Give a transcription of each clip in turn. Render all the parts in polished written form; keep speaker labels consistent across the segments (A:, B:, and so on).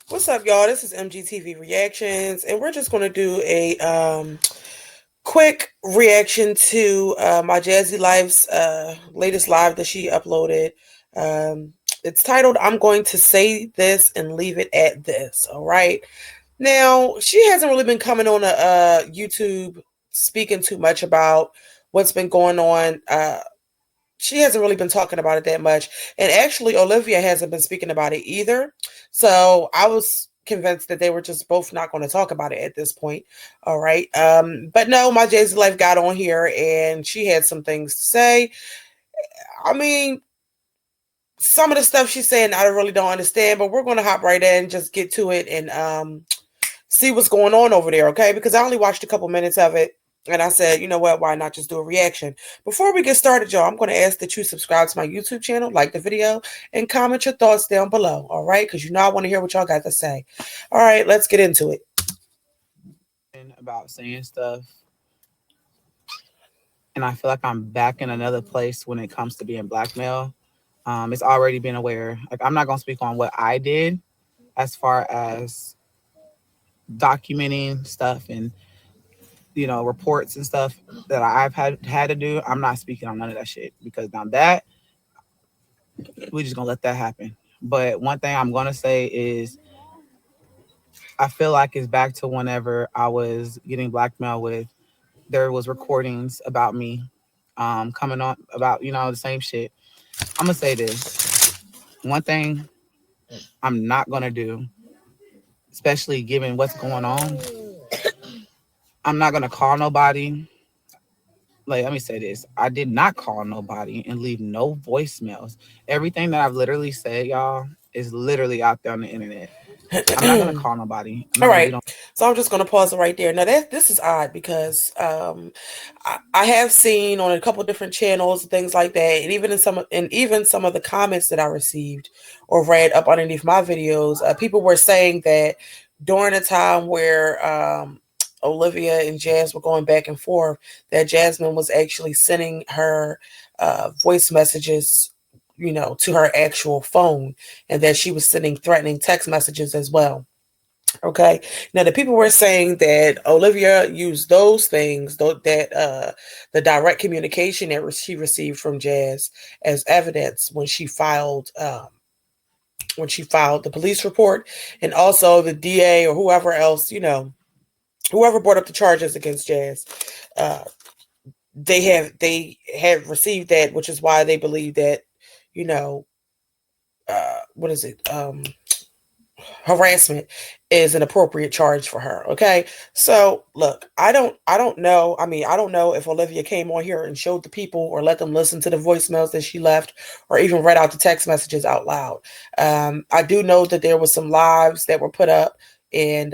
A: What's up, y'all? This is MGTV Reactions, and we're just going to do a quick reaction to my Jazzy Life's latest live that she uploaded. It's titled "I'm Going to Say This and Leave It at This." All right. Now, she hasn't really been coming on YouTube speaking too much about what's been going on. She hasn't really been talking about it that much. And actually, Olivia hasn't been speaking about it either. So I was convinced that they were just both not going to talk about it at this point. All right. But no, my Jazzy Life got on here and she had some things to say. I mean, some of the stuff she's saying I really don't understand, but we're going to hop right in, just get to it and see what's going on over there, okay? Because I only watched a couple minutes of it. And I said, you know what? Why not just do a reaction? Before we get started, y'all, I'm going to ask that you subscribe to my YouTube channel, like the video, and comment your thoughts down below, all right? Because you know I want to hear what y'all got to say. All right, let's get into it.
B: About saying stuff, and I feel like I'm back in another place when it comes to being blackmail. It's already been aware. Like, I'm not gonna speak on what I did as far as documenting stuff and reports and stuff that I've had to do. I'm not speaking on none of that shit because now that we're just gonna let that happen. But one thing I'm gonna say is I feel like it's back to whenever I was getting blackmailed with. There was recordings about me coming on about the same shit. I'm gonna say this. One thing I'm not gonna do, especially given what's going on, I'm not gonna call nobody. Like, let me say this. I did not call nobody and leave no voicemails. Everything that I've literally said, y'all, is literally out there on the internet. I'm not gonna call nobody. I'm
A: All
B: not gonna leave
A: right.
B: no.
A: So I'm just going to pause it right there. Now, this is odd because I have seen on a couple of different channels and things like that, and even some of the comments that I received or read up underneath my videos, people were saying that during a time where Olivia and Jazz were going back and forth, that Jasmine was actually sending her voice messages, to her actual phone, and that she was sending threatening text messages as well. Okay. Now the people were saying that Olivia used those things, that the direct communication that she received from Jazz as evidence when she filed the police report, and also the DA or whoever else, whoever brought up the charges against Jazz. Uh, they have received that, which is why they believe that, you know, what is it? Harassment is an appropriate charge for her. Okay. So look, I don't know. I mean, I don't know if Olivia came on here and showed the people or let them listen to the voicemails that she left or even read out the text messages out loud. I do know that there was some lives that were put up, and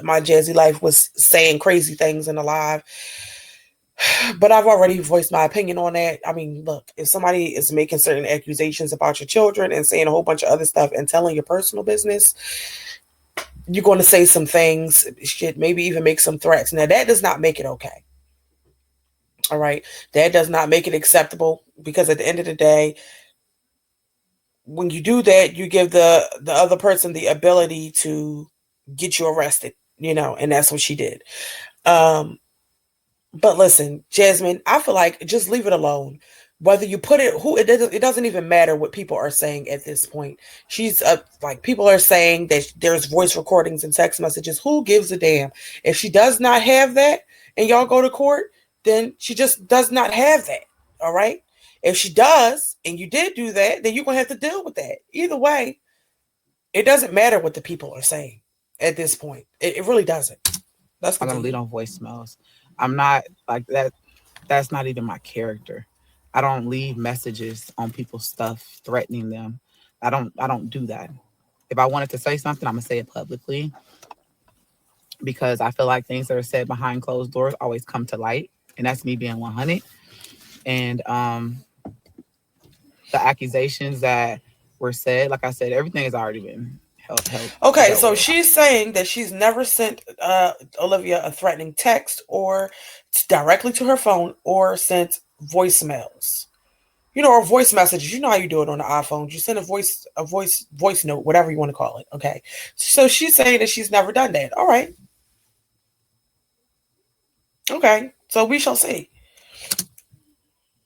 A: my Jazzy Life was saying crazy things in the live, but I've already voiced my opinion on that. I mean, look, if somebody is making certain accusations about your children and saying a whole bunch of other stuff and telling your personal business, you're going to say some things, shit, maybe even make some threats. Now, that does not make it okay. All right. That does not make it acceptable, because at the end of the day, when you do that, you give the other person the ability to get you arrested, and that's what she did. Um, But listen, Jasmine, I feel like just leave it alone. Whether you put it, it doesn't even matter what people are saying at this point. She's like, people are saying that there's voice recordings and text messages. Who gives a damn? If she does not have that and y'all go to court, then she just does not have that. All right. If she does and you did do that, then you're gonna have to deal with that. Either way, it doesn't matter what the people are saying at this point. It really doesn't. Let's
B: I'm gonna leave
A: continue.
B: on voicemails. I'm not like that. That's not even my character. I don't leave messages on people's stuff threatening them. I don't do that. If I wanted to say something, I'm gonna say it publicly because I feel like things that are said behind closed doors always come to light, and that's me being 100. And the accusations that were said, like I said, everything has already been
A: Okay,
B: dealt
A: so
B: with.
A: she's saying that she's never sent Olivia a threatening text or directly to her phone or sent voicemails. Or voice messages. You know how you do it on the iPhones. You send a voice note, whatever you want to call it. Okay. So she's saying that she's never done that. All right. Okay. So we shall see.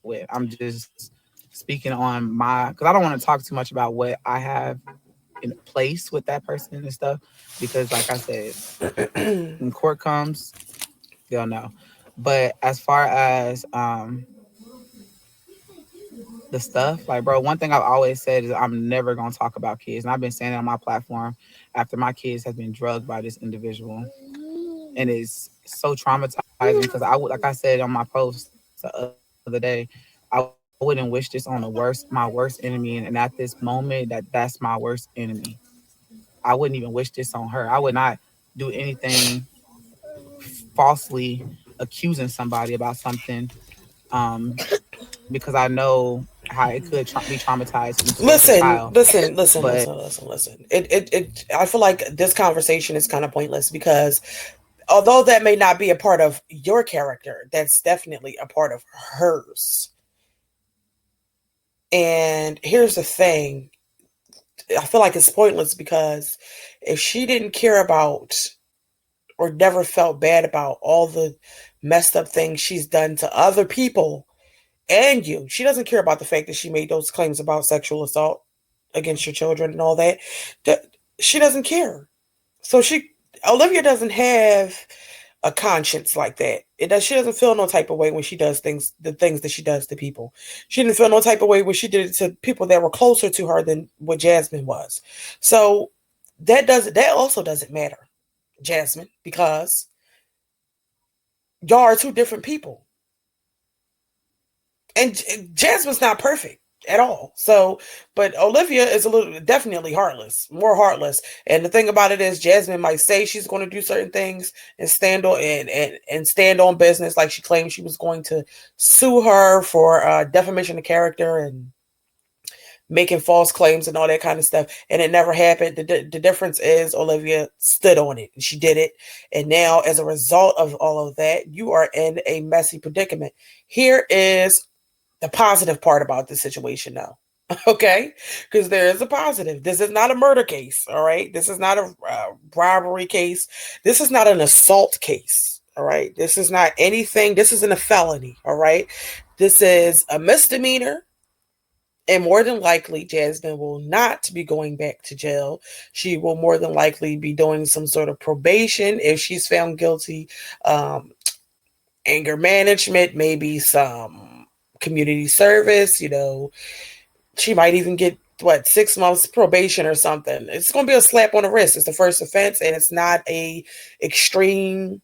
B: With I'm just speaking on my because I don't want to talk too much about what I have in place with that person and stuff because, like I said, when court comes, they'll know. But as far as the stuff, like bro, one thing I've always said is I'm never gonna talk about kids, and I've been saying it on my platform after my kids have been drugged by this individual, and it's so traumatizing because I would, like I said on my post the other day, I wouldn't wish this on my worst enemy, and at this moment, that's my worst enemy. I wouldn't even wish this on her. I would not do anything falsely accusing somebody about something um, because I know how it could be traumatizing to as a
A: Listen,
B: child.
A: listen, listen,
B: But
A: listen, listen, listen. I feel like this conversation is kind of pointless because although that may not be a part of your character, that's definitely a part of hers. And here's the thing, I feel like it's pointless because if she didn't care about or never felt bad about all the messed up things she's done to other people and you, she doesn't care about the fact that she made those claims about sexual assault against your children and all that. That she doesn't care. So Olivia doesn't have a conscience like that. She doesn't feel no type of way when she does the things that she does to people. She didn't feel no type of way when she did it to people that were closer to her than what Jasmine was. So that also doesn't matter, Jasmine, because y'all are two different people. And Jasmine's not perfect at all. So, but Olivia is a little definitely heartless, more heartless. And the thing about it is, Jasmine might say she's going to do certain things and stand on business, like she claimed she was going to sue her for defamation of character and making false claims and all that kind of stuff, and it never happened. The difference is Olivia stood on it and she did it, and now as a result of all of that, you are in a messy predicament. Here is the positive part about this situation now. Okay, because there is a positive. This is not a murder case. All right, this is not a robbery case. This is not an assault case. All right, this is not anything. This isn't a felony. All right, this is a misdemeanor, and more than likely, Jasmine will not be going back to jail. She will more than likely be doing some sort of probation if she's found guilty, um, anger management, maybe some community service. She might even get 6 months probation or something. It's going to be a slap on the wrist. It's the first offense, and it's not a extreme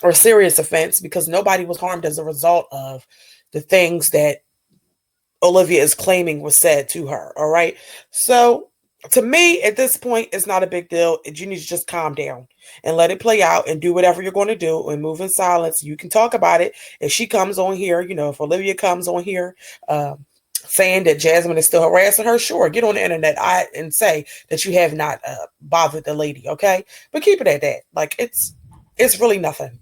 A: or serious offense because nobody was harmed as a result of the things that Olivia is claiming was said to her. All right. So to me, at this point, it's not a big deal. You need to just calm down and let it play out and do whatever you're going to do and move in silence. You can talk about it. If she comes on here, if Olivia comes on here, saying that Jasmine is still harassing her, sure, get on the internet and say that you have not bothered the lady, okay? But keep it at that. Like it's really nothing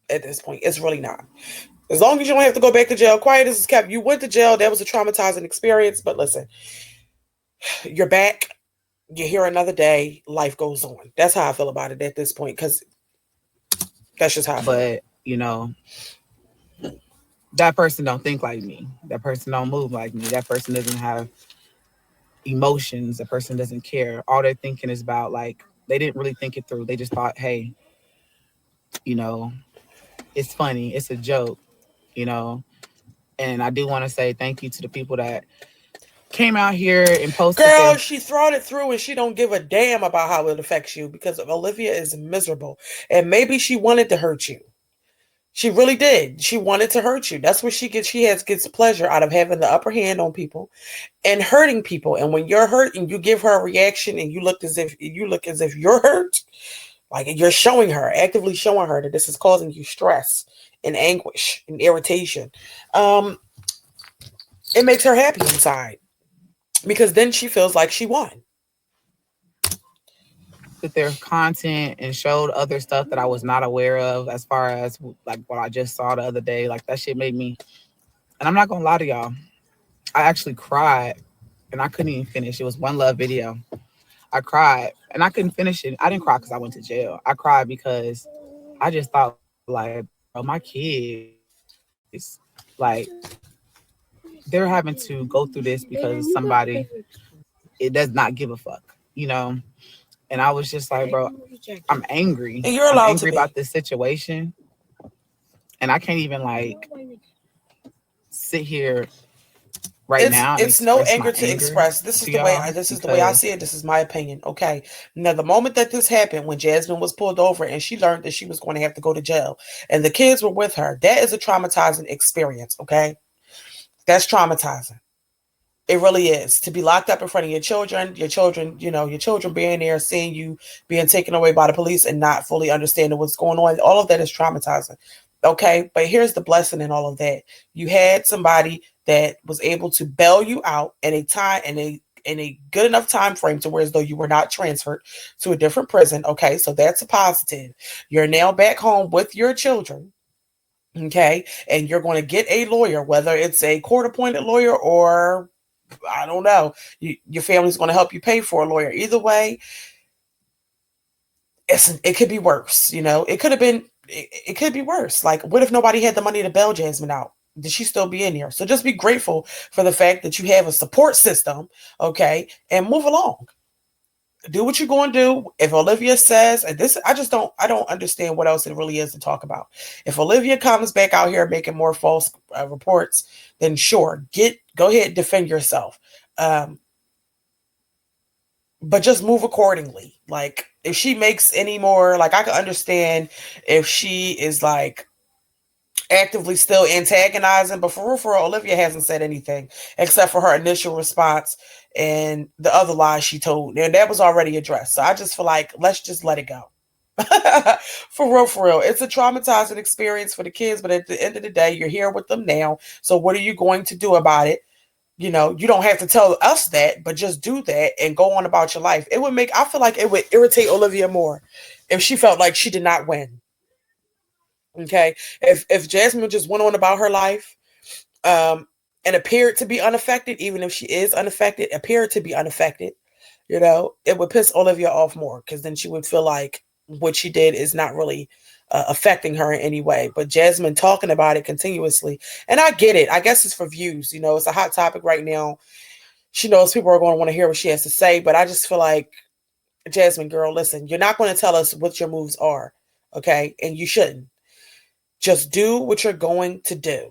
A: at this point. It's really not. As long as you don't have to go back to jail, quiet as it's kept. You went to jail. That was a traumatizing experience. But listen, you're back. You're here another day. Life goes on. That's how I feel about it at this point. Because that's just how I feel.
B: but that person don't think like me. That person don't move like me. That person doesn't have emotions. That person doesn't care. All they're thinking is about like they didn't really think it through. They just thought, hey, you know, it's funny, it's a joke, you know. And I do want to say thank you to the people that came out here and posted
A: Girl,
B: their
A: she thought it through and she don't give a damn about how it affects you because Olivia is miserable. And maybe she wanted to hurt you. She really did. She wanted to hurt you. That's what gets pleasure out of having the upper hand on people and hurting people. And when you're hurt and you give her a reaction and you look as if you're hurt, like you're actively showing her that this is causing you stress and anguish and irritation. Um, it makes her happy inside because then she feels like she won.
B: with their content and showed other stuff that I was not aware of as far as like what I just saw the other day. Like that shit made me, and I'm not gonna lie to y'all, I actually cried and I couldn't even finish. It was one love video. I cried and I couldn't finish it. I didn't cry because I went to jail. I cried because I just thought, like, bro, my kids, like, they're having to go through this because somebody it does not give a fuck, And I was just like, bro, I'm angry.
A: And
B: I'm
A: you're
B: angry
A: allowed
B: about
A: to
B: this
A: be.
B: situation, and I can't even like sit here right now and
A: It's no
B: express my
A: anger to
B: anger
A: express. This
B: to
A: is the way
B: y'all
A: I
B: because
A: see it. This is my opinion. Okay. Now the moment that this happened, when Jasmine was pulled over and she learned that she was going to have to go to jail, and the kids were with her, that is a traumatizing experience. Okay, that's traumatizing. It really is, to be locked up in front of your children, your children being there, seeing you being taken away by the police and not fully understanding what's going on. All of that is traumatizing. Okay, but here's the blessing in all of that. You had somebody that was able to bail you out in a time in a good enough time frame to where as though you were not transferred to a different prison. Okay, so that's a positive. You're now back home with your children. Okay, and you're going to get a lawyer, whether it's a court appointed lawyer or I don't know. Your family's going to help you pay for a lawyer. Either way, it could be worse. It could have been. It could be worse. Like, what if nobody had the money to bail Jasmine out? Did she still be in here? So just be grateful for the fact that you have a support system, okay, and move along. Do what you're going to do. If Olivia says, and this, I don't understand what else it really is to talk about. If Olivia comes back out here making more false reports, then sure, go ahead and defend yourself. Um, but just move accordingly. Like, if she makes any more, like, I can understand if she is like actively still antagonizing, but for real, Olivia hasn't said anything except for her initial response and the other lies she told, and that was already addressed. So I just feel like let's just let it go. For real, it's a traumatizing experience for the kids, but at the end of the day, you're here with them now. So what are you going to do about it? You don't have to tell us that, but just do that and go on about your life. I feel like it would irritate Olivia more if she felt like she did not win. Okay. If Jasmine just went on about her life, um, and appeared to be unaffected, even if she is unaffected, appeared to be unaffected, it would piss Olivia off more because then she would feel like what she did is not really affecting her in any way. But Jasmine talking about it continuously, and I get it. I guess it's for views. It's a hot topic right now. She knows people are going to want to hear what she has to say, but I just feel like, Jasmine, girl, listen, you're not going to tell us what your moves are, okay? And you shouldn't. Just do what you're going to do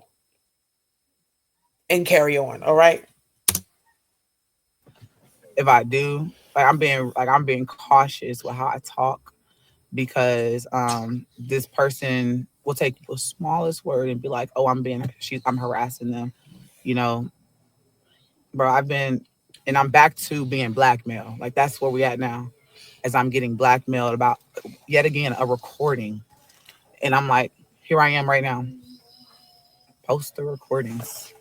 A: and carry on, all right?
B: if I do, I'm being cautious with how I talk because this person will take the smallest word and be like, "Oh, I'm harassing them," you know, bro. And I'm back to being blackmailed. Like that's where we at now, as I'm getting blackmailed about yet again a recording, and I'm like, here I am right now, post the recordings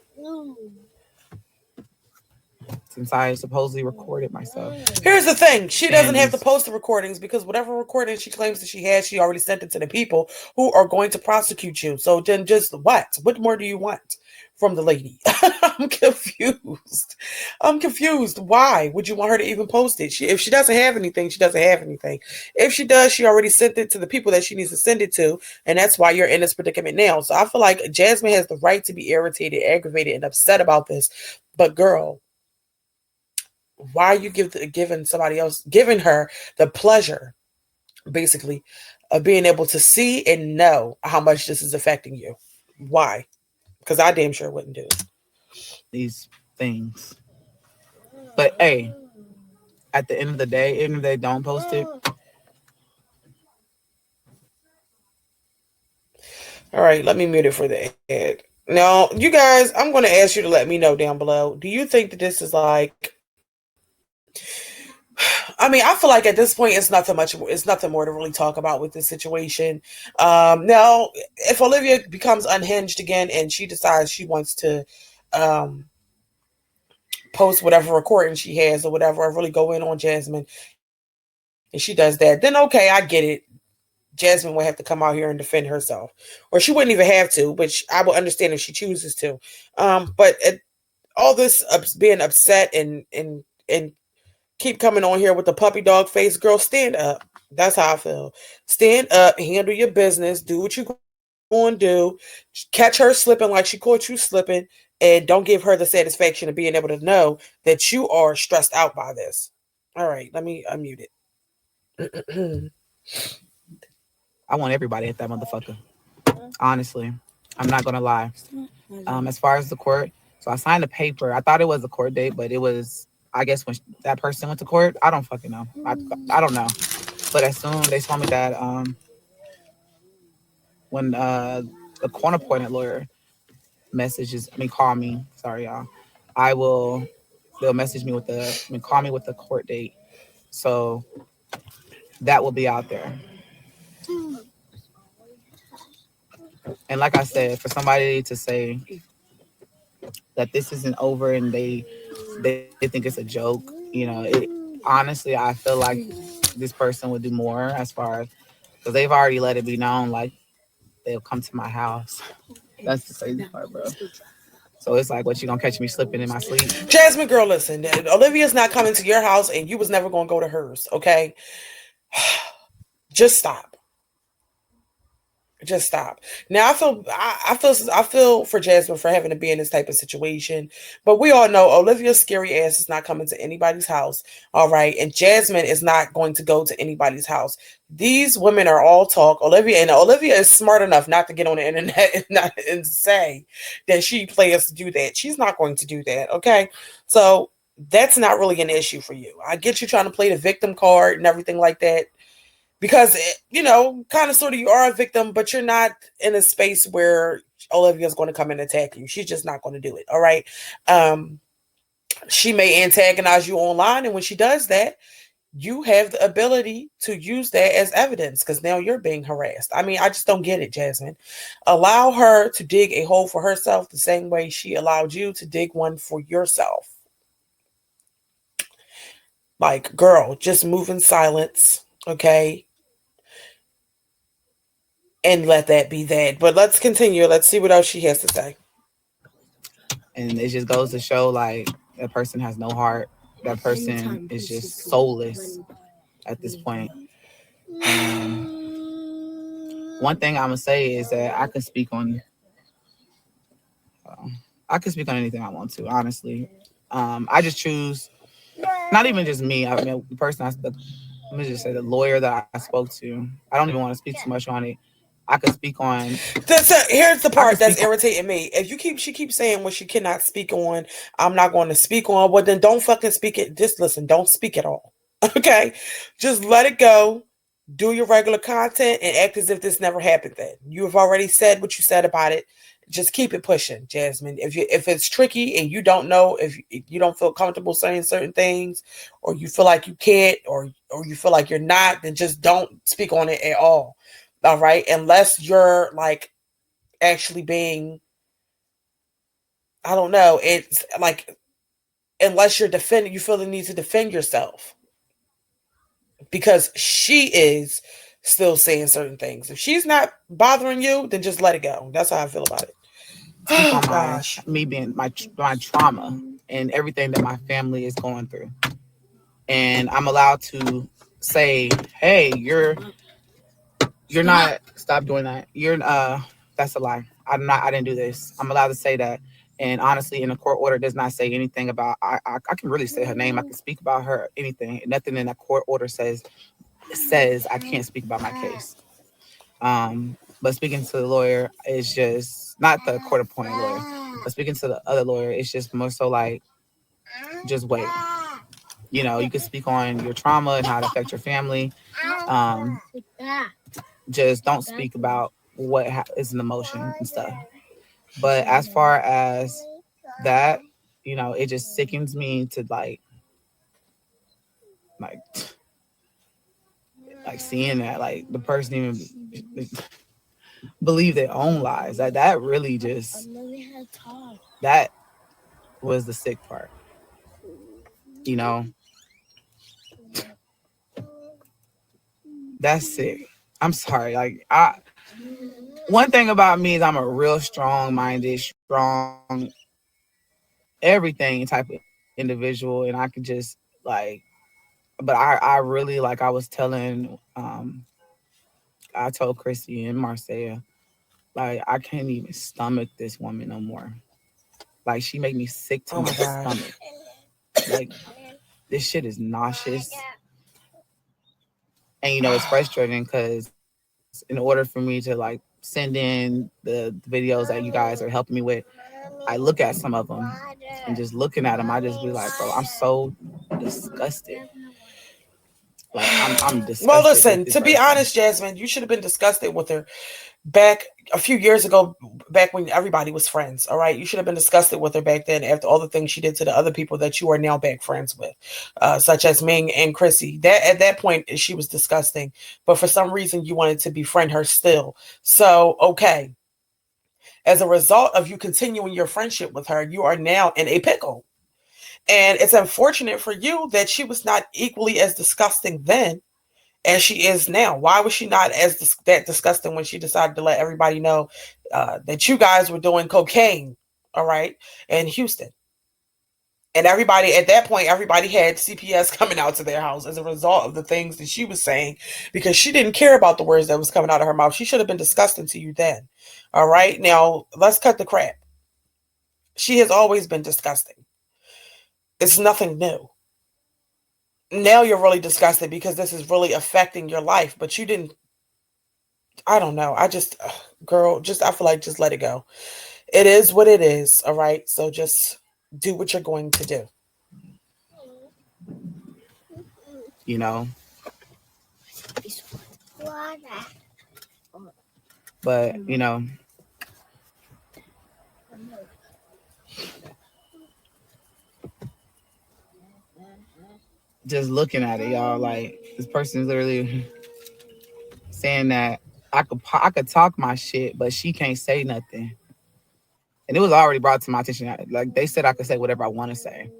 B: since I supposedly recorded myself,
A: Here's the thing. She doesn't
B: and
A: have to
B: these
A: post the recordings because whatever recording she claims that she has, she already sent it to the people who are going to prosecute you. So then just what? What more do you want from the lady? I'm confused. I'm confused. Why would you want her to even post it? If she doesn't have anything, she doesn't have anything. If she does, she already sent it to the people that she needs to send it to. And that's why you're in this predicament now. So I feel like Jasmine has the right to be irritated, aggravated, and upset about this. But girl, why are you giving her the pleasure, basically, of being able to see and know how much this is affecting you? Why? Because I damn sure wouldn't do it.
B: these things. But hey, at the end of the day, even if they don't post it,
A: All right, let me mute it for the ad. Now, you guys, I'm going to ask you to let me know down below. Do you think that this is like? I mean, I feel like at this point, it's nothing much. It's nothing more to really talk about with this situation. Now, if Olivia becomes unhinged again and she decides she wants to um, post whatever recording she has or whatever, or really go in on Jasmine, and she does that, then okay, I get it. Jasmine would have to come out here and defend herself, or she wouldn't even have to, which I would understand if she chooses to. But all this being upset and keep coming on here with the puppy dog face, girl, stand up. That's how I feel. Stand up, handle your business, do what you going to do. Catch her slipping like she caught you slipping, and don't give her the satisfaction of being able to know that you are stressed out by this. All right, let me unmute it.
B: I want everybody at that motherfucker. Honestly, I'm not gonna lie. As far as the court, so I signed a paper. I thought it was a court date, but it was. I guess when that person went to court, I don't fucking know. I don't know. But as soon they told me that when the court appointed lawyer messages, I mean call me. Sorry y'all. I will. They'll message me with call me with the court date. So that will be out there. And like I said, for somebody to say that this isn't over and they think it's a joke, honestly, I feel like this person would do more as far as because they've already let it be known like they'll come to my house. That's the crazy part, bro. So it's like, what, you gonna catch me slipping in my sleep?
A: Jasmine, girl, listen. Olivia's not coming to your house, and you was never gonna go to hers. Okay, just stop. Just stop. Now I feel for Jasmine for having to be in this type of situation, but we all know Olivia's scary ass is not coming to anybody's house. All right, and Jasmine is not going to go to anybody's house. These women are all talk. Olivia is smart enough not to get on the internet and say that she plans to do that. She's not going to do that. Okay, so that's not really an issue for you. I get you trying to play the victim card and everything like that because kind of sort of you are a victim, but you're not in a space where Olivia's going to come and attack you. She's just not going to do it. All right. Um, she may antagonize you online, and when she does that, you have the ability to use that as evidence because now you're being harassed. I mean, I just don't get it, Jasmine. Allow her to dig a hole for herself the same way she allowed you to dig one for yourself. Like, girl, just move in silence, okay? And let that be that. But let's continue. Let's see what else she has to say.
B: And it just goes to show like that person has no heart. That person is just soulless at this point. And one thing I'm gonna say is that uh, I can speak on anything I want to. Honestly, I just choose not even just me. I mean, the person let me just say the lawyer that I spoke to. I don't even want to speak too much on it. I could speak on.
A: Here's the
B: I could
A: part that's
B: speak on.
A: irritating me. If she keeps saying what she cannot speak on, I'm not going to speak on. Well, then don't fucking speak it. Just listen. Don't speak at all. Okay, just let it go. Do your regular content and act as if this never happened. Then you have already said what you said about it. Just keep it pushing, Jasmine. If it's tricky and you don't know if you don't feel comfortable saying certain things, or you feel like you can't, or you feel like you're not, then just don't speak on it at all. All right, unless you're like actually being, I don't know, it's like unless you're defending, you feel the need to defend yourself because she is still saying certain things. If she's not bothering you, then just let it go. That's how I feel about it.
B: speak
A: Oh
B: on my
A: gosh.
B: me being my trauma and everything that my family is going through, and I'm allowed to say, "Hey, you're not stop doing that. You're that's a lie. I didn't do this. I'm allowed to say that." And honestly, in the court order does not say anything about. I can really say her name. I can speak about her anything. Nothing in that court order says I can't speak about my case. But speaking to the lawyer is just not the court appointed lawyer, but speaking to the other lawyer, it's just more so like just wait. You can speak on your trauma and how it affects your family. Um, just don't speak about what is an emotion and stuff. But as far as that, it just sickens me to like like seeing that like the person even believe their own lies. That really just that was the sick part. You know, that's sick. I'm sorry. Like one thing about me is I'm a real strong minded, strong everything type of individual, and I could just like, but I really like I was telling I told Chrissy and Marcia, like I can't even stomach this woman no more. Like she made me sick to
A: Oh
B: my
A: my gosh.
B: stomach. Like this shit is nauseous. And it's frustrating because in order for me to like send in the videos that you guys are helping me with, I look at some of them and just looking at them, I just be like, bro, I'm so disgusted. Like I'm
A: Well,
B: disgusted with
A: listen,
B: this
A: to be
B: person.
A: honest, Jasmine, you should have been disgusted with her back a few years ago, back when everybody was friends. All right. You should have been disgusted with her back then after all the things she did to the other people that you are now back friends with, such as Ming and Chrissy. That at that point, she was disgusting. But for some reason, you wanted to befriend her still. So, okay. As a result of you continuing your friendship with her, you are now in a pickle. And it's unfortunate for you that she was not equally as disgusting then as she is now. Why was she not as that disgusting when she decided to let everybody know that you guys were doing cocaine, all right, in Houston? And everybody at that point, everybody had CPS coming out to their house as a result of the things that she was saying because she didn't care about the words that was coming out of her mouth. She should have been disgusting to you then. All right. Now let's cut the crap. She has always been disgusting. It's nothing new. Now you're really disgusted because this is really affecting your life, but you didn't. I don't know. I just, girl, just, I feel like just let it go. It is what it is. All right. So just do what you're going to do.
B: You know, but just looking at it, y'all, like this person is literally saying that I could talk my shit, but she can't say nothing. And it was already brought to my attention. Like they said, I could say whatever I want to say,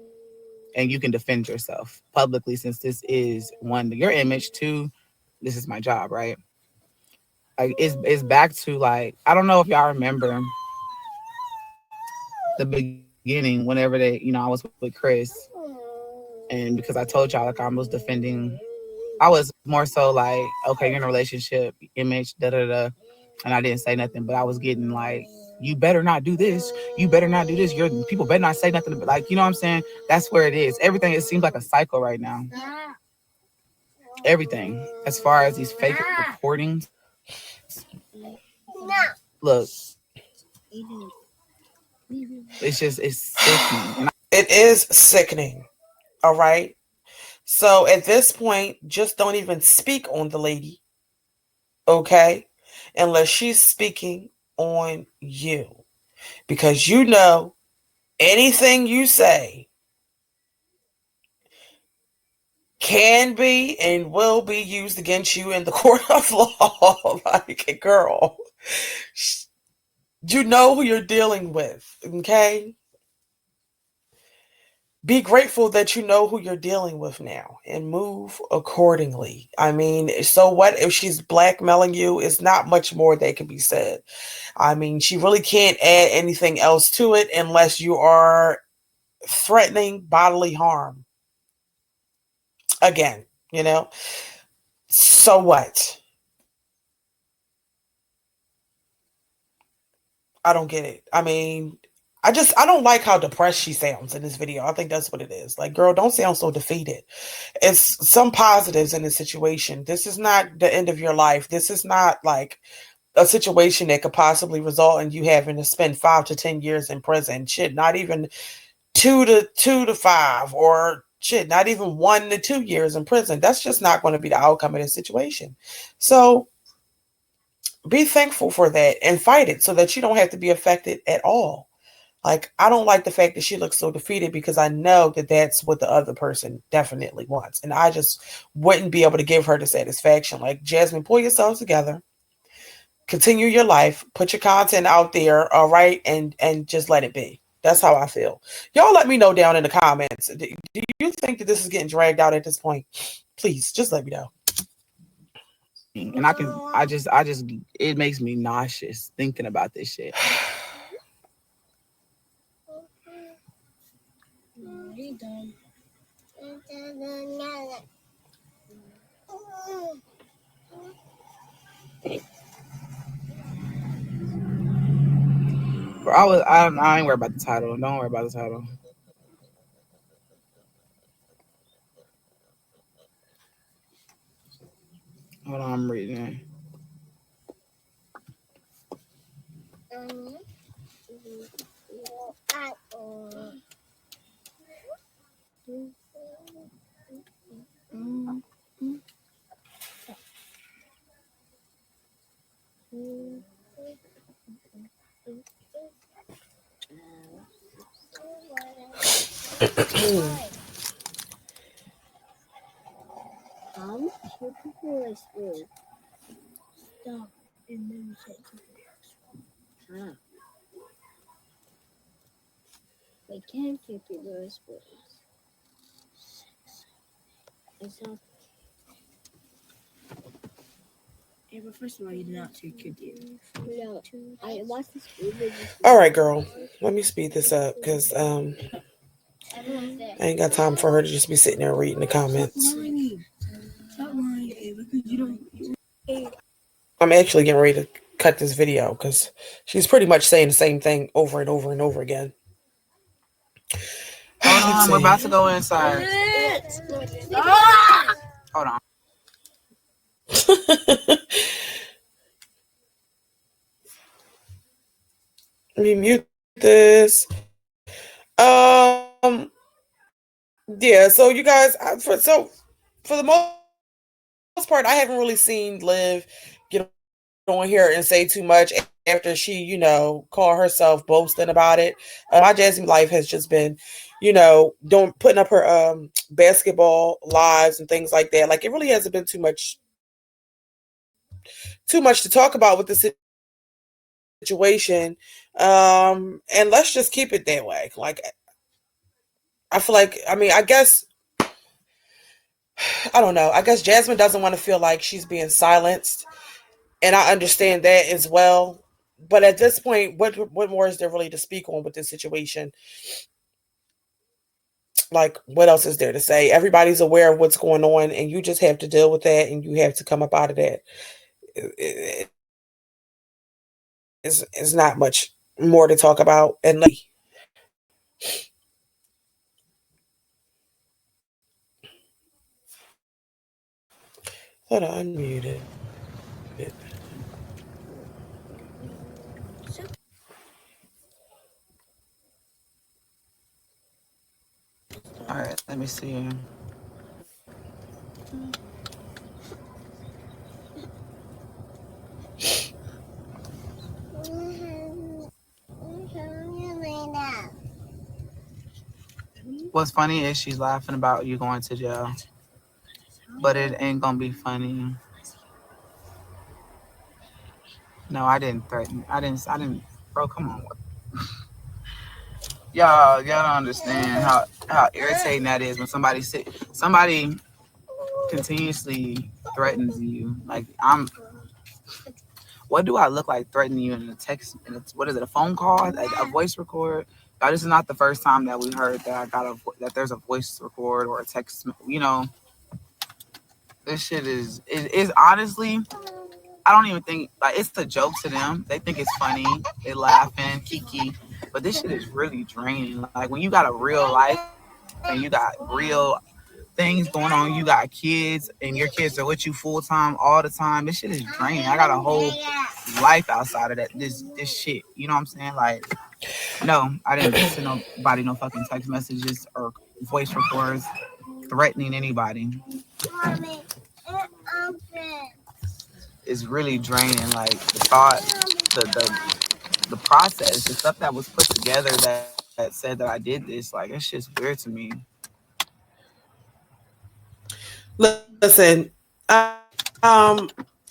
B: and you can defend yourself publicly, since this is one your image, two, this is my job, right? Like it's back to like I don't know if y'all remember the beginning whenever I was with Chris, and because I told y'all like I was defending, I was more so like, okay, you're in a relationship, image, da da da, and I didn't say nothing, but I was getting like, you better not do this, you better not do this. Your people better not say nothing. Like, you know what I'm saying? That's where it is. Everything, it seems like a cycle right now. Everything, as far as these fake recordings, look, it's sickening. And
A: It is sickening. All right. So at this point, just don't even speak on the lady. Okay. Unless she's speaking on you. Because you know anything you say can be and will be used against you in the court of law. Like, girl, you know who you're dealing with. Okay. Be grateful that you know who you're dealing with now and move accordingly. I mean, so what if she's blackmailing you? It's not much more that can be said. I mean, she really can't add anything else to it unless you are threatening bodily harm. Again, you know? So what? I don't get it. I mean, I don't like how depressed she sounds in this video. I think that's what it is. Like, girl, don't sound so defeated. It's some positives in this situation. This is not the end of your life. This is not like a situation that could possibly result in you having to spend 5 to 10 years in prison. Shit, not even two to five, or shit, not even 1 to 2 years in prison. That's just not going to be the outcome of this situation. So be thankful for that and fight it so that you don't have to be affected at all. Like, I don't like the fact that she looks so defeated because I know that that's what the other person definitely wants. And I just wouldn't be able to give her the satisfaction. Like, Jasmine, pull yourself together, continue your life, put your content out there, all right, and just let it be. That's how I feel. Y'all let me know down in the comments. Do you think that this is getting dragged out at this point? Please, just let me know.
B: and I just it makes me nauseous thinking about this shit. Bro, I ain't worried about the title. Don't worry about the title. Hold on, I'm reading.
A: All right, girl. Let me speed this up because I ain't got time for her to just be sitting there reading the comments. I'm actually getting ready to cut this video because she's pretty much saying the same thing over and over and over again.
B: Hold
A: Let's
B: on, we're
A: see.
B: about to go inside. Hold on.
A: Let me mute this. Yeah. So you guys, for the most part, I haven't really seen Liv get on here and say too much after she, call herself boasting about it. My Jasmine life has just been, doing putting up her basketball lives and things like that. Like it really hasn't been too much to talk about with the situation. And let's just keep it that way. Like I feel like, I mean, I don't know. I guess Jasmine doesn't want to feel like she's being silenced, and I understand that as well. But at this point, what more is there really to speak on with this situation? Like, what else is there to say? Everybody's aware of what's going on, and you just have to deal with that, and you have to come up out of that. It's not much more to talk about. And hold on, unmuted.
B: All right, let me see. What's funny is she's laughing about you going to jail, but it ain't gonna be funny. No, I didn't threaten. I didn't. Bro, come on. Y'all don't understand how irritating that is when somebody continuously threatens you. Like what do I look like threatening you in a text? What is it? A phone call? A voice record? Now, this is not the first time that we heard that that there's a voice record or a text. This shit is honestly. I don't even think like it's a joke to them. They think it's funny. They laughing, kiki. But this shit is really draining. Like when you got a real life and you got real things going on, you got kids and your kids are with you full time all the time. This shit is draining. I got a whole life outside of that. This shit. You know what I'm saying? Like, no, I didn't send nobody no fucking text messages or voice records threatening anybody. Is really draining. Like the thought, the process, the stuff that was put together that said that I did this. Like it's just weird to me.
A: Listen,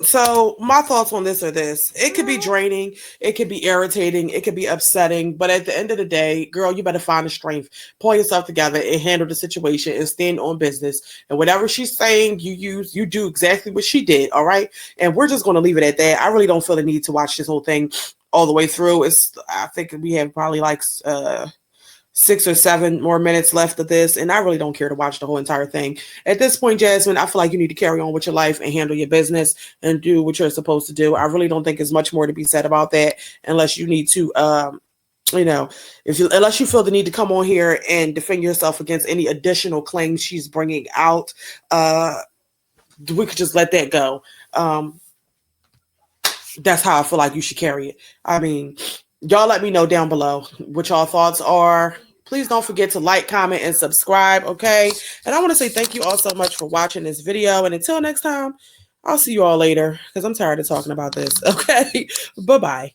A: so my thoughts on this are this. It could be draining, it could be irritating, it could be upsetting, but at the end of the day, girl, you better find the strength, pull yourself together and handle the situation and stand on business. And whatever she's saying, you do exactly what she did, all right? And we're just gonna leave it at that. I really don't feel the need to watch this whole thing all the way through. I think we have probably like 6 or 7 more minutes left of this, and I really don't care to watch the whole entire thing. At this point, Jasmine, I feel like you need to carry on with your life and handle your business and do what you're supposed to do. I really don't think there's much more to be said about that, unless you need to, you know, if you unless you feel the need to come on here and defend yourself against any additional claims she's bringing out. We could just let that go. That's how I feel like you should carry it. I mean, y'all let me know down below what y'all thoughts are. Please don't forget to like, comment, and subscribe, okay? And I want to say thank you all so much for watching this video. And until next time, I'll see you all later because I'm tired of talking about this, okay? Bye-bye.